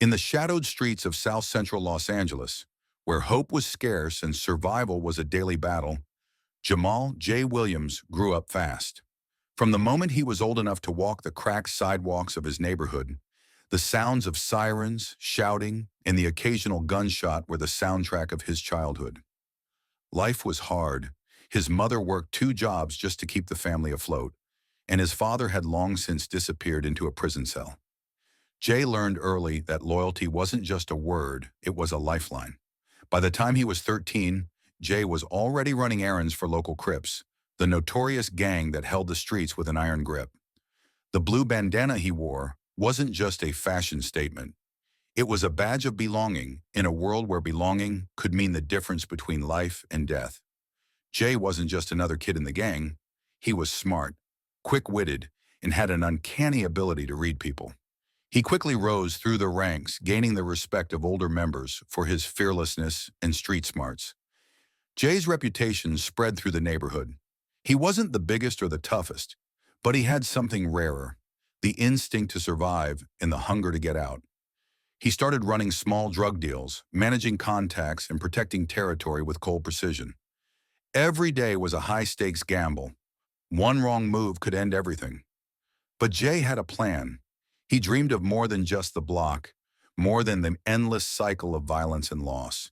In the shadowed streets of South Central Los Angeles, where hope was scarce and survival was a daily battle, Jamal J. Williams grew up fast. From the moment he was old enough to walk the cracked sidewalks of his neighborhood, the sounds of sirens, shouting, and the occasional gunshot were the soundtrack of his childhood. Life was hard. His mother worked two jobs just to keep the family afloat, and his father had long since disappeared into a prison cell. Jay learned early that loyalty wasn't just a word, it was a lifeline. By the time he was 13, Jay was already running errands for local Crips, the notorious gang that held the streets with an iron grip. The blue bandana he wore wasn't just a fashion statement. It was a badge of belonging in a world where belonging could mean the difference between life and death. Jay wasn't just another kid in the gang. He was smart, quick-witted, and had an uncanny ability to read people. He quickly rose through the ranks, gaining the respect of older members for his fearlessness and street smarts. Jay's reputation spread through the neighborhood. He wasn't the biggest or the toughest, but he had something rarer, the instinct to survive and the hunger to get out. He started running small drug deals, managing contacts, and protecting territory with cold precision. Every day was a high-stakes gamble. One wrong move could end everything. But Jay had a plan. He dreamed of more than just the block, more than the endless cycle of violence and loss.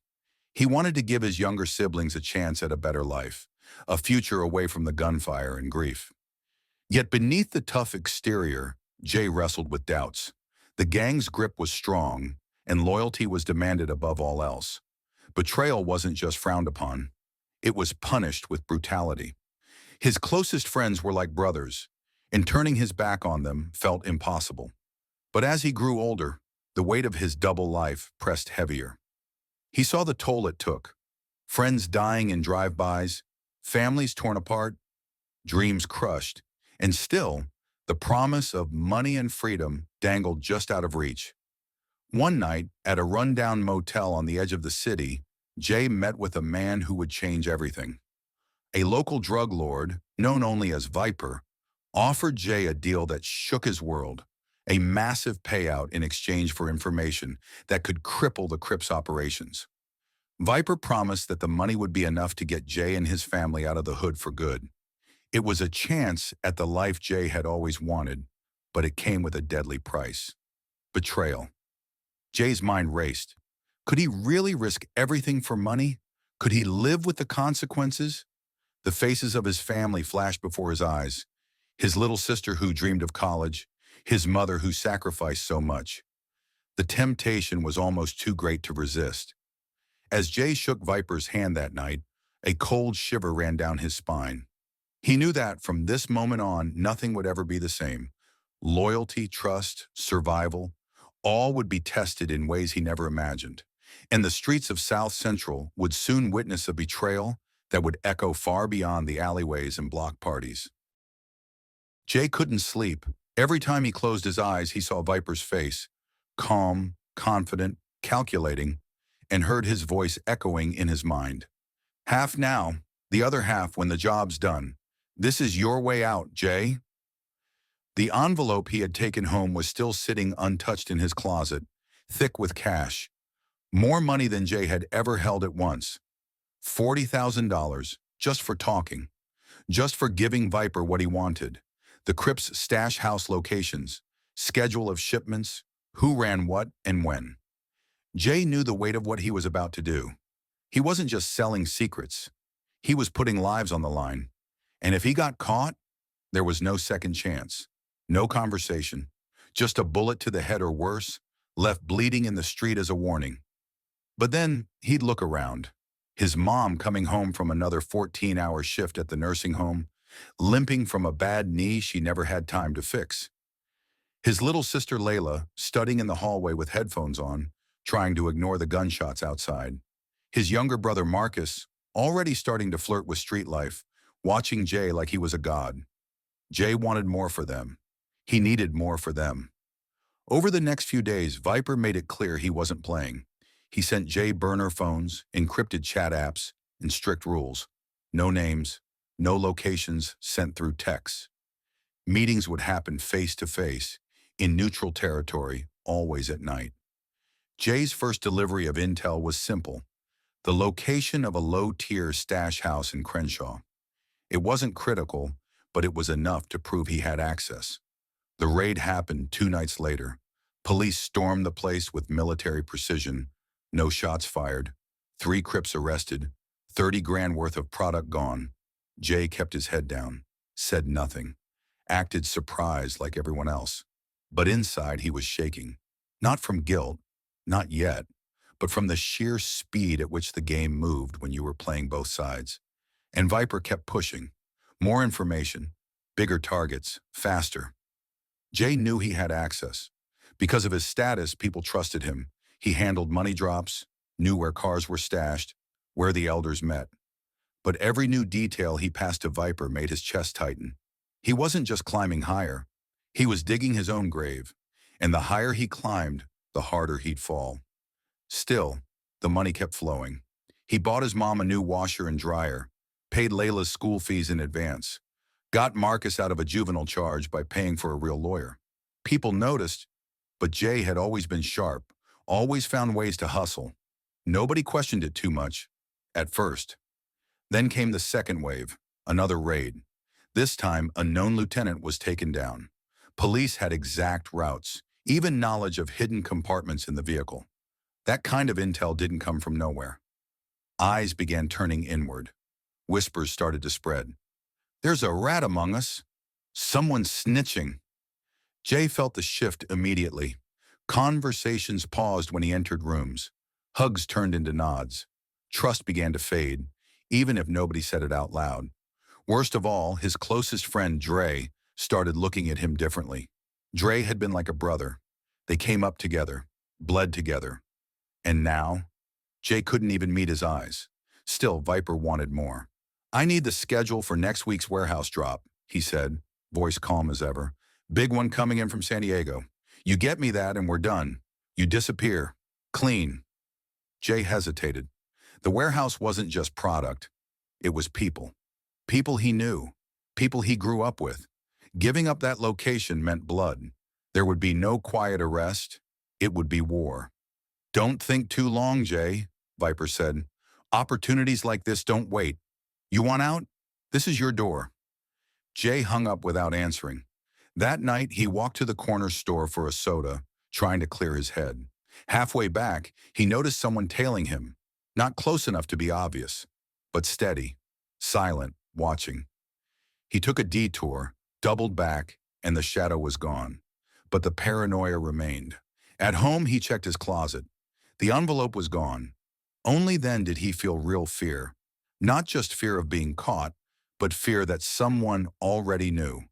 He wanted to give his younger siblings a chance at a better life, a future away from the gunfire and grief. Yet beneath the tough exterior, Jay wrestled with doubts. The gang's grip was strong, and loyalty was demanded above all else. Betrayal wasn't just frowned upon. It was punished with brutality. His closest friends were like brothers, and turning his back on them felt impossible. But as he grew older, the weight of his double life pressed heavier. He saw the toll it took. Friends dying in drive-bys, families torn apart, dreams crushed, and still, the promise of money and freedom dangled just out of reach. One night, at a rundown motel on the edge of the city, Jay met with a man who would change everything. A local drug lord, known only as Viper, offered Jay a deal that shook his world, a massive payout in exchange for information that could cripple the Crips' operations. Viper promised that the money would be enough to get Jay and his family out of the hood for good. It was a chance at the life Jay had always wanted, but it came with a deadly price: betrayal. Jay's mind raced. Could he really risk everything for money? Could he live with the consequences? The faces of his family flashed before his eyes. His little sister who dreamed of college, his mother who sacrificed so much. The temptation was almost too great to resist. As Jay shook Viper's hand that night, a cold shiver ran down his spine. He knew that from this moment on, nothing would ever be the same. Loyalty, trust, survival, all would be tested in ways he never imagined. And the streets of South Central would soon witness a betrayal that would echo far beyond the alleyways and block parties. Jay couldn't sleep. Every time he closed his eyes, he saw Viper's face, calm, confident, calculating, and heard his voice echoing in his mind. Half now, the other half when the job's done. This is your way out, Jay. The envelope he had taken home was still sitting untouched in his closet, thick with cash. More money than Jay had ever held at once. $40,000, just for talking. Just for giving Viper what he wanted. The Crips' stash house locations, schedule of shipments, who ran what and when. Jay knew the weight of what he was about to do. He wasn't just selling secrets. He was putting lives on the line. And if he got caught, there was no second chance. No conversation. Just a bullet to the head or worse, left bleeding in the street as a warning. But then he'd look around. His mom coming home from another 14-hour shift at the nursing home, limping from a bad knee she never had time to fix. His little sister Layla studying in the hallway with headphones on, trying to ignore the gunshots outside. His younger brother Marcus, already starting to flirt with street life, watching Jay like he was a god. Jay wanted more for them. He needed more for them. Over the next few days, Viper made it clear he wasn't playing. He sent Jay burner phones, encrypted chat apps, and strict rules. No names, no locations sent through texts. Meetings would happen face to face, in neutral territory, always at night. Jay's first delivery of intel was simple: the location of a low-tier stash house in Crenshaw. It wasn't critical, but it was enough to prove he had access. The raid happened 2 nights later. Police stormed the place with military precision. No shots fired. 3 Crips arrested. 30 grand worth of product gone. Jay kept his head down, said nothing, acted surprised like everyone else. But inside he was shaking. Not from guilt, not yet, but from the sheer speed at which the game moved when you were playing both sides. And Viper kept pushing. More information, bigger targets, faster. Jay knew he had access. Because of his status, people trusted him. He handled money drops, knew where cars were stashed, where the elders met. But every new detail he passed to Viper made his chest tighten. He wasn't just climbing higher. He was digging his own grave. And the higher he climbed, the harder he'd fall. Still, the money kept flowing. He bought his mom a new washer and dryer, paid Layla's school fees in advance, got Marcus out of a juvenile charge by paying for a real lawyer. People noticed, but Jay had always been sharp, always found ways to hustle. Nobody questioned it too much, at first. Then came the second wave, another raid. This time, a known lieutenant was taken down. Police had exact routes, even knowledge of hidden compartments in the vehicle. That kind of intel didn't come from nowhere. Eyes began turning inward. Whispers started to spread. "There's a rat among us. Someone's snitching." Jay felt the shift immediately. Conversations paused when he entered rooms. Hugs turned into nods. Trust began to fade, even if nobody said it out loud. Worst of all, his closest friend, Dre, started looking at him differently. Dre had been like a brother. They came up together, bled together. And now, Jay couldn't even meet his eyes. Still, Viper wanted more. "I need the schedule for next week's warehouse drop," he said, voice calm as ever. "Big one coming in from San Diego. You get me that and we're done. You disappear. Clean." Jay hesitated. The warehouse wasn't just product. It was people. People he knew. People he grew up with. Giving up that location meant blood. There would be no quiet arrest. It would be war. "Don't think too long, Jay," Viper said. "Opportunities like this don't wait. You want out? This is your door." Jay hung up without answering. That night, he walked to the corner store for a soda, trying to clear his head. Halfway back, he noticed someone tailing him. Not close enough to be obvious, but steady, silent, watching. He took a detour, doubled back, and the shadow was gone. But the paranoia remained. At home, he checked his closet. The envelope was gone. Only then did he feel real fear. Not just fear of being caught, but fear that someone already knew.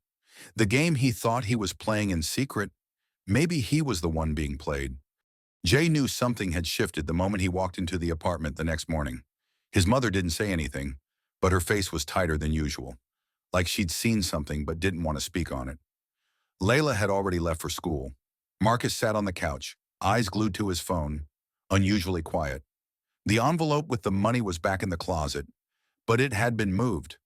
The game he thought he was playing in secret, maybe he was the one being played. Jay knew something had shifted the moment he walked into the apartment the next morning. His mother didn't say anything, but her face was tighter than usual, like she'd seen something but didn't want to speak on it. Layla had already left for school. Marcus sat on the couch, eyes glued to his phone, unusually quiet. The envelope with the money was back in the closet, but it had been moved.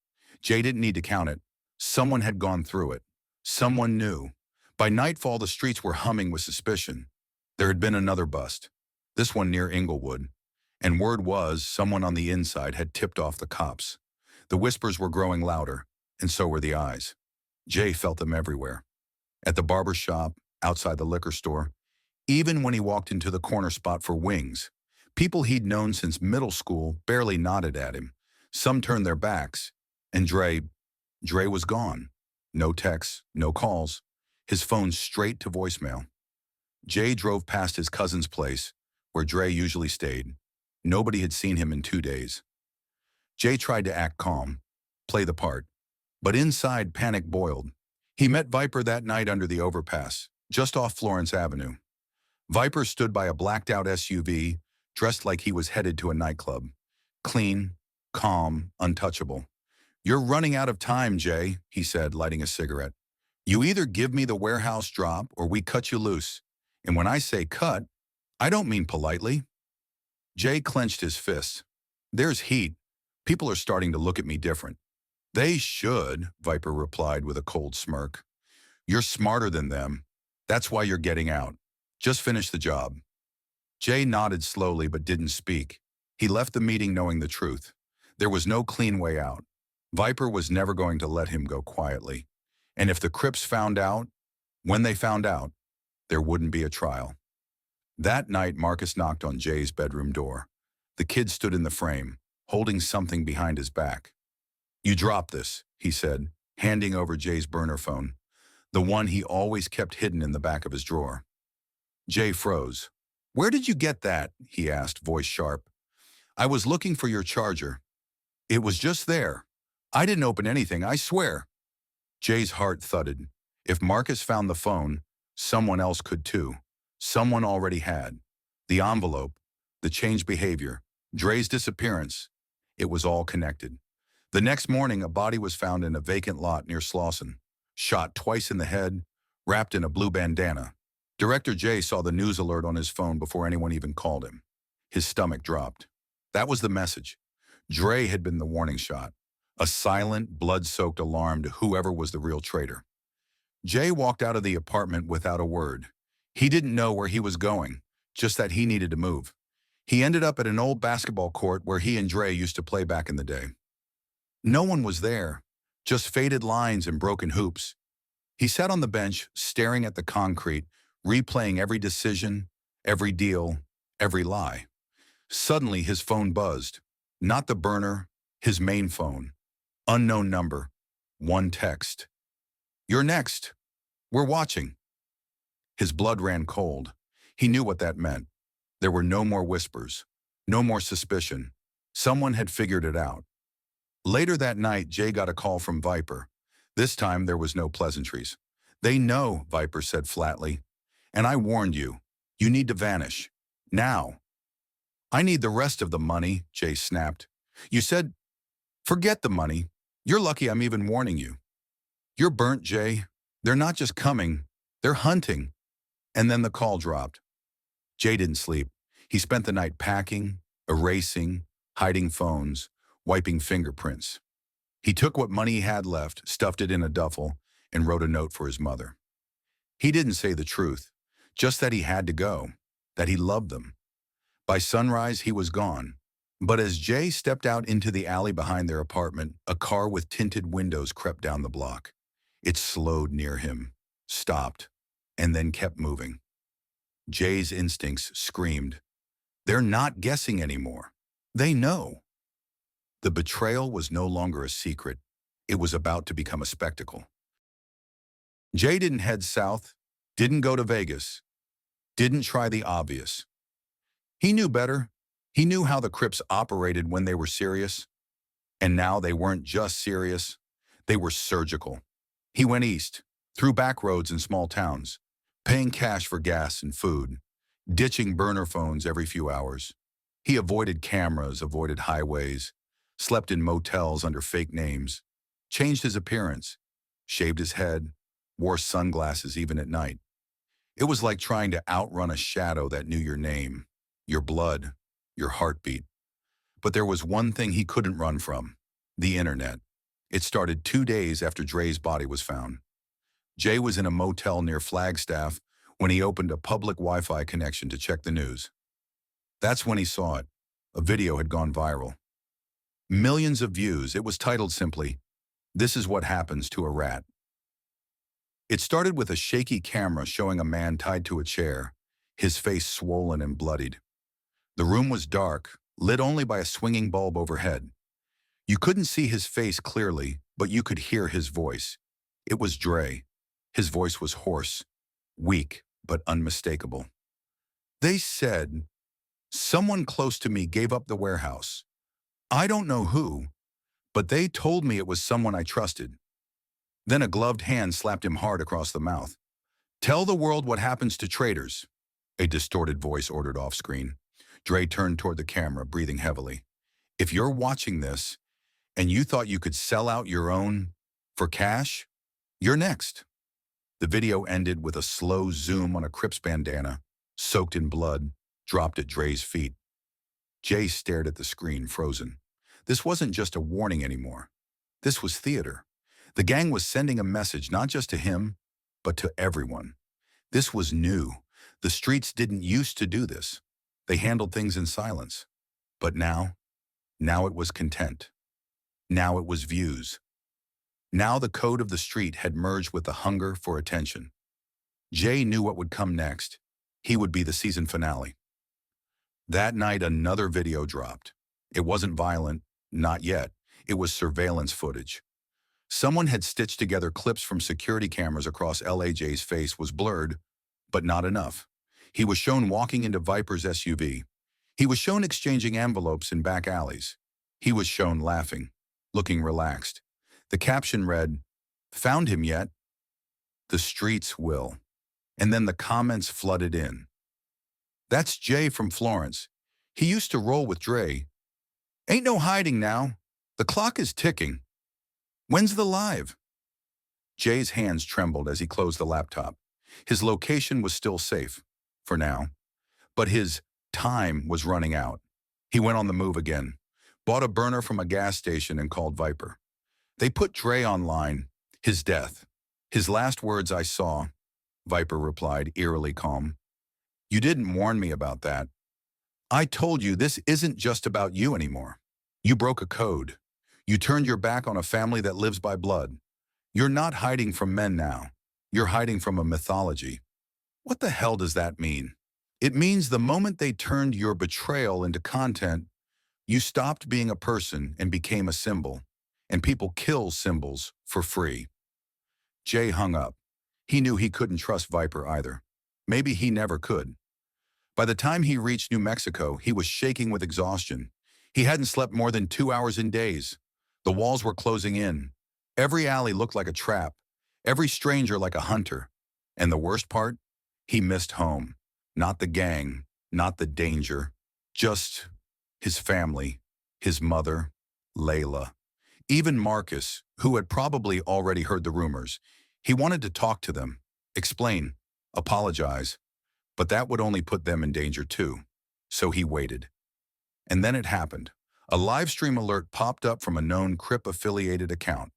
Jay didn't need to count it. Someone had gone through it. Someone knew. By nightfall, the streets were humming with suspicion. There had been another bust, this one near Inglewood, and word was someone on the inside had tipped off the cops. The whispers were growing louder, and so were the eyes. Jay felt them everywhere. At the barber shop, outside the liquor store, even when he walked into the corner spot for wings. People he'd known since middle school barely nodded at him. Some turned their backs, and Dre was gone. No texts, no calls. His phone straight to voicemail. Jay drove past his cousin's place, where Dre usually stayed. Nobody had seen him in 2 days. Jay tried to act calm, play the part, but inside panic boiled. He met Viper that night under the overpass, just off Florence Avenue. Viper stood by a blacked-out SUV, dressed like he was headed to a nightclub. Clean, calm, untouchable. "You're running out of time, Jay," he said, lighting a cigarette. "You either give me the warehouse drop or we cut you loose. And when I say cut, I don't mean politely." Jay clenched his fists. "There's heat. People are starting to look at me different." "They should," Viper replied with a cold smirk. "You're smarter than them. That's why you're getting out. Just finish the job." Jay nodded slowly but didn't speak. He left the meeting knowing the truth. There was no clean way out. Viper was never going to let him go quietly. And if the Crips found out, when they found out, there wouldn't be a trial. That night, Marcus knocked on Jay's bedroom door. The kid stood in the frame, holding something behind his back. "You dropped this," he said, handing over Jay's burner phone, the one he always kept hidden in the back of his drawer. Jay froze. "Where did you get that?" he asked, voice sharp. "I was looking for your charger. It was just there. I didn't open anything, I swear." Jay's heart thudded. If Marcus found the phone, someone else could too. Someone already had. The envelope, the changed behavior, Dre's disappearance. It was all connected. The next morning, a body was found in a vacant lot near Slauson, shot twice in the head, wrapped in a blue bandana. Director Jay saw the news alert on his phone before anyone even called him. His stomach dropped. That was the message. Dre had been the warning shot, a silent, blood-soaked alarm to whoever was the real traitor. Jay walked out of the apartment without a word. He didn't know where he was going, just that he needed to move. He ended up at an old basketball court where he and Dre used to play back in the day. No one was there, just faded lines and broken hoops. He sat on the bench, staring at the concrete, replaying every decision, every deal, every lie. Suddenly, his phone buzzed. Not the burner, his main phone. Unknown number. One text. "You're next. We're watching." His blood ran cold. He knew what that meant. There were no more whispers, no more suspicion. Someone had figured it out. Later that night, Jay got a call from Viper. This time, there was no pleasantries. "They know," Viper said flatly. "And I warned you. You need to vanish. Now." "I need the rest of the money," Jay snapped. "You said, forget the money. You're lucky I'm even warning you." "You're burnt, Jay. They're not just coming, they're hunting." And then the call dropped. Jay didn't sleep. He spent the night packing, erasing, hiding phones, wiping fingerprints. He took what money he had left, stuffed it in a duffel, and wrote a note for his mother. He didn't say the truth, just that he had to go, that he loved them. By sunrise, he was gone. But as Jay stepped out into the alley behind their apartment, a car with tinted windows crept down the block. It slowed near him, stopped, and then kept moving. Jay's instincts screamed, "They're not guessing anymore. They know." The betrayal was no longer a secret. It was about to become a spectacle. Jay didn't head south, didn't go to Vegas, didn't try the obvious. He knew better. He knew how the Crips operated when they were serious. And now they weren't just serious, they were surgical. He went east, through back roads in small towns, paying cash for gas and food, ditching burner phones every few hours. He avoided cameras, avoided highways, slept in motels under fake names, changed his appearance, shaved his head, wore sunglasses even at night. It was like trying to outrun a shadow that knew your name, your blood, your heartbeat. But there was one thing he couldn't run from: the internet. It started 2 days after Dre's body was found. Jay was in a motel near Flagstaff when he opened a public Wi-Fi connection to check the news. That's when he saw it. A video had gone viral. Millions of views. It was titled simply, "This is what happens to a rat." It started with a shaky camera showing a man tied to a chair, his face swollen and bloodied. The room was dark, lit only by a swinging bulb overhead. You couldn't see his face clearly, but you could hear his voice. It was Dre. His voice was hoarse, weak, but unmistakable. "They said, someone close to me gave up the warehouse. I don't know who, but they told me it was someone I trusted." Then a gloved hand slapped him hard across the mouth. "Tell the world what happens to traitors," a distorted voice ordered off screen. Dre turned toward the camera, breathing heavily. "If you're watching this, and you thought you could sell out your own for cash, you're next." The video ended with a slow zoom on a Crips bandana, soaked in blood, dropped at Dre's feet. Jay stared at the screen, frozen. This wasn't just a warning anymore. This was theater. The gang was sending a message not just to him, but to everyone. This was new. The streets didn't used to do this. They handled things in silence. But now it was content. Now it was views. Now the code of the street had merged with the hunger for attention. Jay knew what would come next. He would be the season finale. That night, another video dropped. It wasn't violent, not yet. It was surveillance footage. Someone had stitched together clips from security cameras across LA. Jay's face was blurred, but not enough. He was shown walking into Viper's SUV. He was shown exchanging envelopes in back alleys. He was shown laughing, looking relaxed. The caption read, "Found him yet? The streets will." And then the comments flooded in. "That's Jay from Florence. He used to roll with Dre. Ain't no hiding now. The clock is ticking. When's the live?" Jay's hands trembled as he closed the laptop. His location was still safe, for now. But his time was running out. He went on the move again, bought a burner from a gas station and called Viper. They put Dre online. His death. His last words, "I saw," Viper replied, eerily calm. "You didn't warn me about that. I told you this isn't just about you anymore. You broke a code. You turned your back on a family that lives by blood. You're not hiding from men now. You're hiding from a mythology." What the hell does that mean? It means the moment they turned your betrayal into content, you stopped being a person and became a symbol. And people kill symbols for free. Jay hung up. He knew he couldn't trust Viper either. Maybe he never could. By the time he reached New Mexico, he was shaking with exhaustion. He hadn't slept more than 2 hours in days. The walls were closing in. Every alley looked like a trap. Every stranger like a hunter. And the worst part? He missed home. Not the gang, not the danger. Just his family, his mother, Layla. Even Marcus, who had probably already heard the rumors. He wanted to talk to them, explain, apologize. But that would only put them in danger too. So he waited. And then it happened. A live stream alert popped up from a known Crip-affiliated account.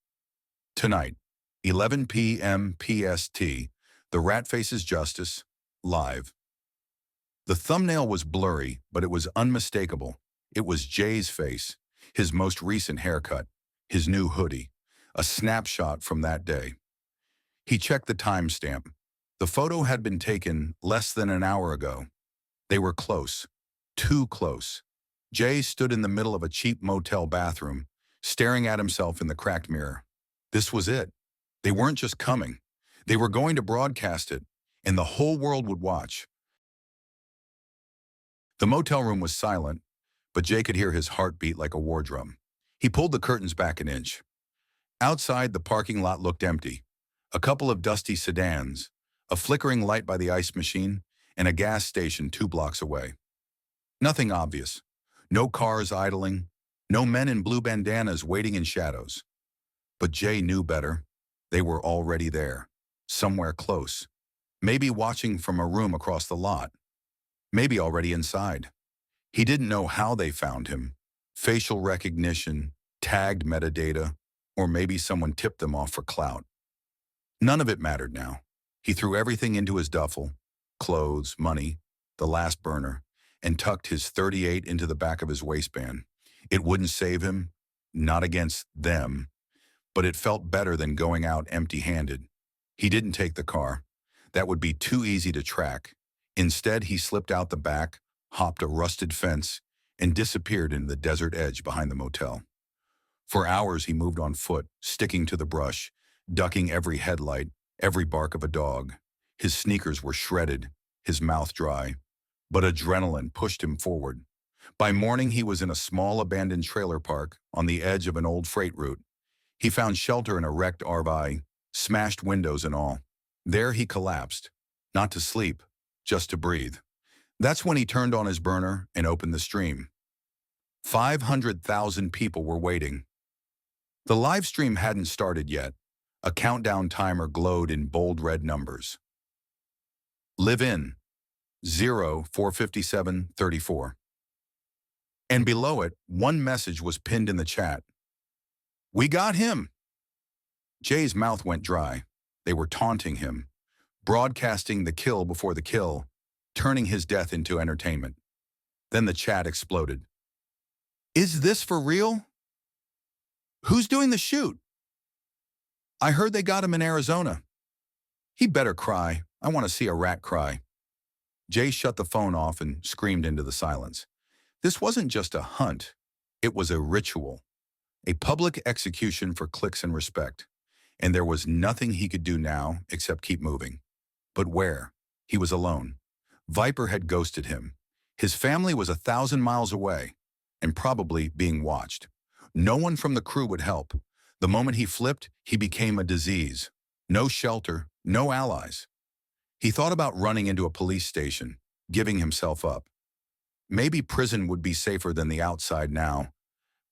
Tonight, 11 p.m. PST, The Rat Faces Justice, live. The thumbnail was blurry, but it was unmistakable. It was Jay's face, his most recent haircut, his new hoodie, a snapshot from that day. He checked the timestamp. The photo had been taken less than an hour ago. They were close, too close. Jay stood in the middle of a cheap motel bathroom, staring at himself in the cracked mirror. This was it. They weren't just coming. They were going to broadcast it, and the whole world would watch. The motel room was silent, but Jay could hear his heart beat like a war drum. He pulled the curtains back an inch. Outside, the parking lot looked empty. A couple of dusty sedans, a flickering light by the ice machine, and a gas station 2 blocks away. Nothing obvious. No cars idling. No men in blue bandanas waiting in shadows. But Jay knew better. They were already there, somewhere close. Maybe watching from a room across the lot. Maybe already inside. He didn't know how they found him. Facial recognition, tagged metadata, or maybe someone tipped them off for clout. None of it mattered now. He threw everything into his duffel, clothes, money, the last burner, and tucked his .38 into the back of his waistband. It wouldn't save him, not against them, but it felt better than going out empty-handed. He didn't take the car. That would be too easy to track. Instead, he slipped out the back, hopped a rusted fence, and disappeared into the desert edge behind the motel. For hours, he moved on foot, sticking to the brush, ducking every headlight, every bark of a dog. His sneakers were shredded, his mouth dry, but adrenaline pushed him forward. By morning, he was in a small abandoned trailer park on the edge of an old freight route. He found shelter in a wrecked RV, smashed windows and all. There he collapsed, not to sleep, just to breathe. That's when he turned on his burner and opened the stream. 500,000 people were waiting. The live stream hadn't started yet. A countdown timer glowed in bold red numbers. Live in 045734. And below it, one message was pinned in the chat. "We got him." Jay's mouth went dry. They were taunting him, broadcasting the kill before the kill, turning his death into entertainment. Then the chat exploded. Is this for real? Who's doing the shoot? I heard they got him in Arizona. He better cry. I want to see a rat cry. Jay shut the phone off and screamed into the silence. This wasn't just a hunt. It was a ritual, a public execution for clicks and respect. And there was nothing he could do now except keep moving. But where? He was alone. Viper had ghosted him. His family was 1,000 miles away and probably being watched. No one from the crew would help. The moment he flipped, he became a disease. No shelter, no allies. He thought about running into a police station, giving himself up. Maybe prison would be safer than the outside now.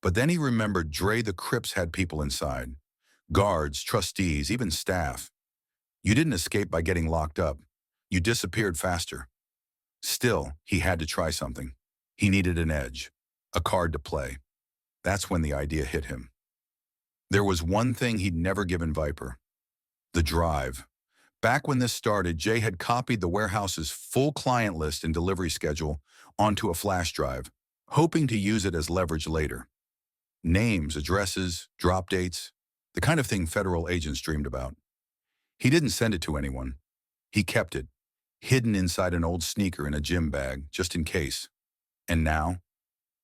But then he remembered Dre the Crips had people inside. Guards, trustees, even staff. You didn't escape by getting locked up. You disappeared faster. Still, he had to try something. He needed an edge, a card to play. That's when the idea hit him. There was one thing he'd never given Viper: the drive. Back when this started, Jay had copied the warehouse's full client list and delivery schedule onto a flash drive, hoping to use it as leverage later. Names, addresses, drop dates, the kind of thing federal agents dreamed about. He didn't send it to anyone. He kept it, hidden inside an old sneaker in a gym bag, just in case. And now,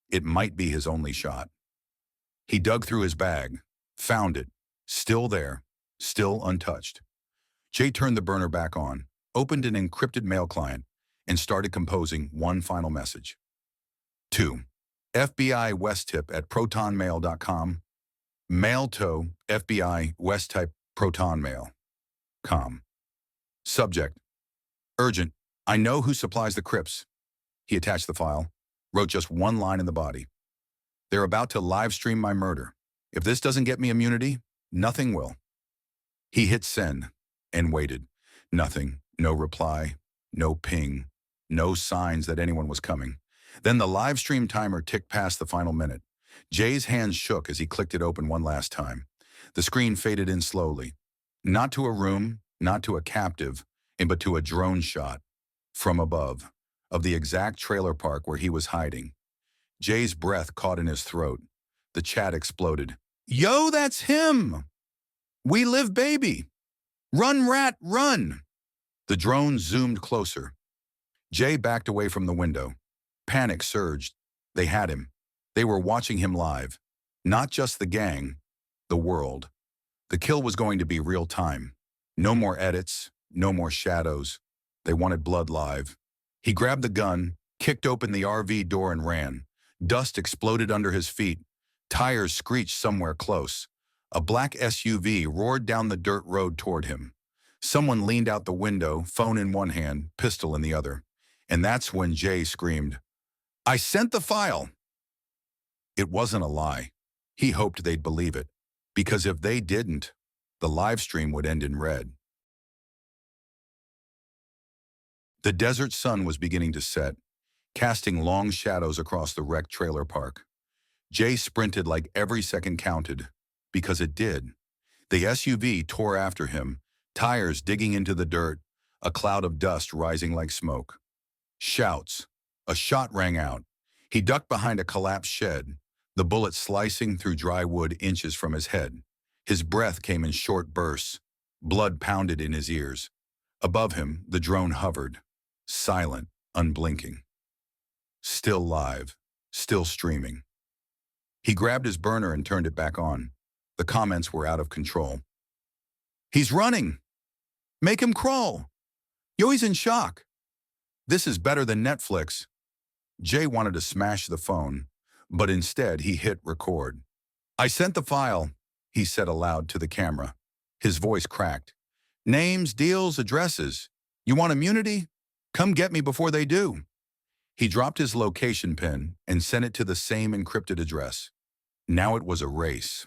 it might be his only shot. He dug through his bag, found it, still there, still untouched. Jay turned the burner back on, opened an encrypted mail client, and started composing one final message. To FBI Westtip at protonmail.com. Mail to FBI Westtip protonmail.com. Subject: urgent. I know who supplies the Crips. He attached the file, wrote just one line in the body. They're about to live stream my murder. If this doesn't get me immunity, nothing will. He hit send and waited. Nothing, no reply, no ping, no signs that anyone was coming. Then the live stream timer ticked past the final minute. Jay's hands shook as he clicked it open one last time. The screen faded in slowly. Not to a room, not to a captive, but to a drone shot from above, of the exact trailer park where he was hiding. Jay's breath caught in his throat. The chat exploded. Yo, that's him! We live, baby! Run, rat, run! The drone zoomed closer. Jay backed away from the window. Panic surged. They had him. They were watching him live. Not just the gang, the world. The kill was going to be real time. No more edits, no more shadows. They wanted blood live. He grabbed the gun, kicked open the RV door and ran. Dust exploded under his feet. Tires screeched somewhere close. A black SUV roared down the dirt road toward him. Someone leaned out the window, phone in one hand, pistol in the other. And that's when Jay screamed, I sent the file! It wasn't a lie. He hoped they'd believe it, because if they didn't, the live stream would end in red. The desert sun was beginning to set, casting long shadows across the wrecked trailer park. Jay sprinted like every second counted, because it did. The SUV tore after him, tires digging into the dirt, a cloud of dust rising like smoke. Shouts. A shot rang out. He ducked behind a collapsed shed, the bullet slicing through dry wood inches from his head. His breath came in short bursts. Blood pounded in his ears. Above him, the drone hovered, silent, unblinking. Still live, still streaming. He grabbed his burner and turned it back on. The comments were out of control. He's running! Make him crawl! Yo, he's in shock! This is better than Netflix. Jay wanted to smash the phone, but instead he hit record. I sent the file, he said aloud to the camera. His voice cracked. Names, deals, addresses. You want immunity? Come get me before they do. He dropped his location pin and sent it to the same encrypted address. Now it was a race.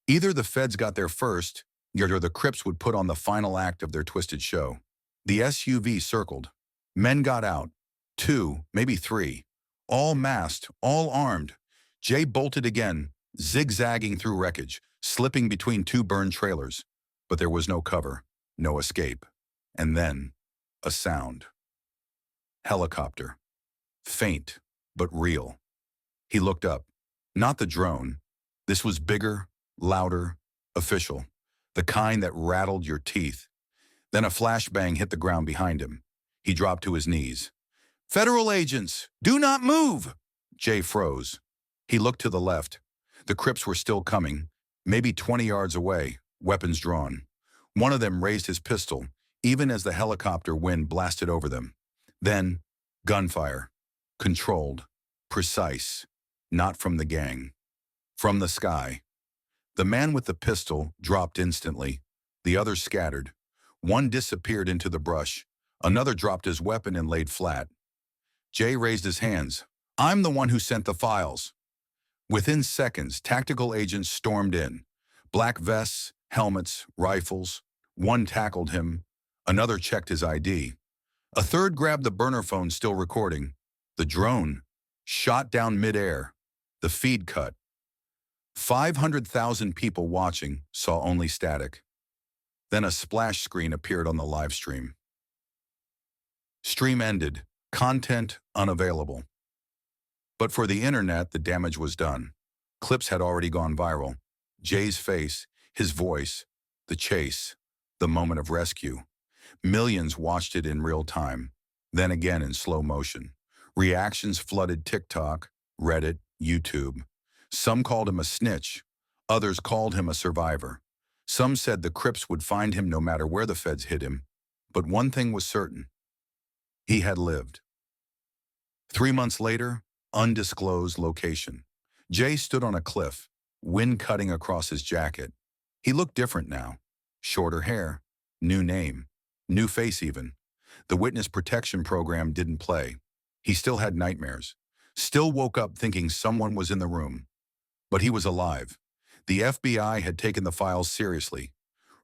Either the feds got there first, or the Crips would put on the final act of their twisted show. The SUV circled. Men got out. 2, maybe 3. All masked, all armed. Jay bolted again, zigzagging through wreckage, slipping between 2 burned trailers. But there was no cover, no escape. And then, a sound. Helicopter. faint, but real. He looked up. Not the drone. This was bigger, louder, official. The kind that rattled your teeth. Then a flashbang hit the ground behind him. He dropped to his knees. "Federal agents, do not move!" Jay froze. He looked to the left. The Crips were still coming, maybe 20 yards away, weapons drawn. One of them raised his pistol, even as the helicopter wind blasted over them. Then, gunfire. Controlled. Precise. Not from the gang. From the sky. The man with the pistol dropped instantly. The others scattered. One disappeared into the brush. Another dropped his weapon and laid flat. Jay raised his hands. "I'm the one who sent the files." Within seconds, tactical agents stormed in. Black vests, helmets, rifles. One tackled him. Another checked his ID. A third grabbed the burner phone still recording. The drone shot down midair. The feed cut. 500,000 people watching saw only static. Then a splash screen appeared on the live stream. Stream ended. Content unavailable. But for the internet, the damage was done. Clips had already gone viral. Jay's face, his voice, the chase, the moment of rescue. Millions watched it in real time, then again in slow motion. Reactions flooded TikTok, Reddit, YouTube. Some called him a snitch. Others called him a survivor. Some said the Crips would find him no matter where the feds hid him. But one thing was certain. He had lived. 3 months later, undisclosed location. Jay stood on a cliff, wind cutting across his jacket. He looked different now. Shorter hair, new name, new face even. The witness protection program didn't play. He still had nightmares. Still woke up thinking someone was in the room. But he was alive. The FBI had taken the files seriously.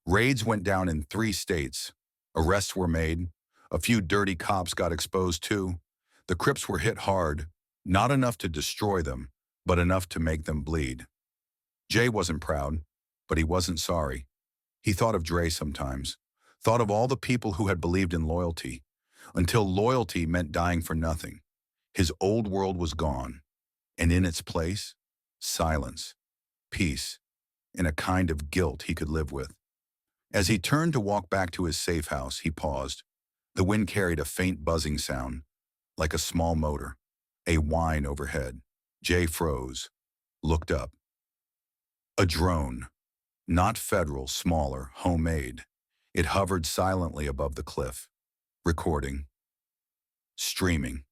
Raids went down in 3 states. Arrests were made. A few dirty cops got exposed too. The Crips were hit hard, not enough to destroy them, but enough to make them bleed. Jay wasn't proud, but he wasn't sorry. He thought of Dre sometimes, thought of all the people who had believed in loyalty, until loyalty meant dying for nothing. His old world was gone, and in its place, silence, peace, and a kind of guilt he could live with. As he turned to walk back to his safe house, he paused. The wind carried a faint buzzing sound, like a small motor, a whine overhead. Jay froze, looked up. A drone, not federal, smaller, homemade. It hovered silently above the cliff, recording, streaming.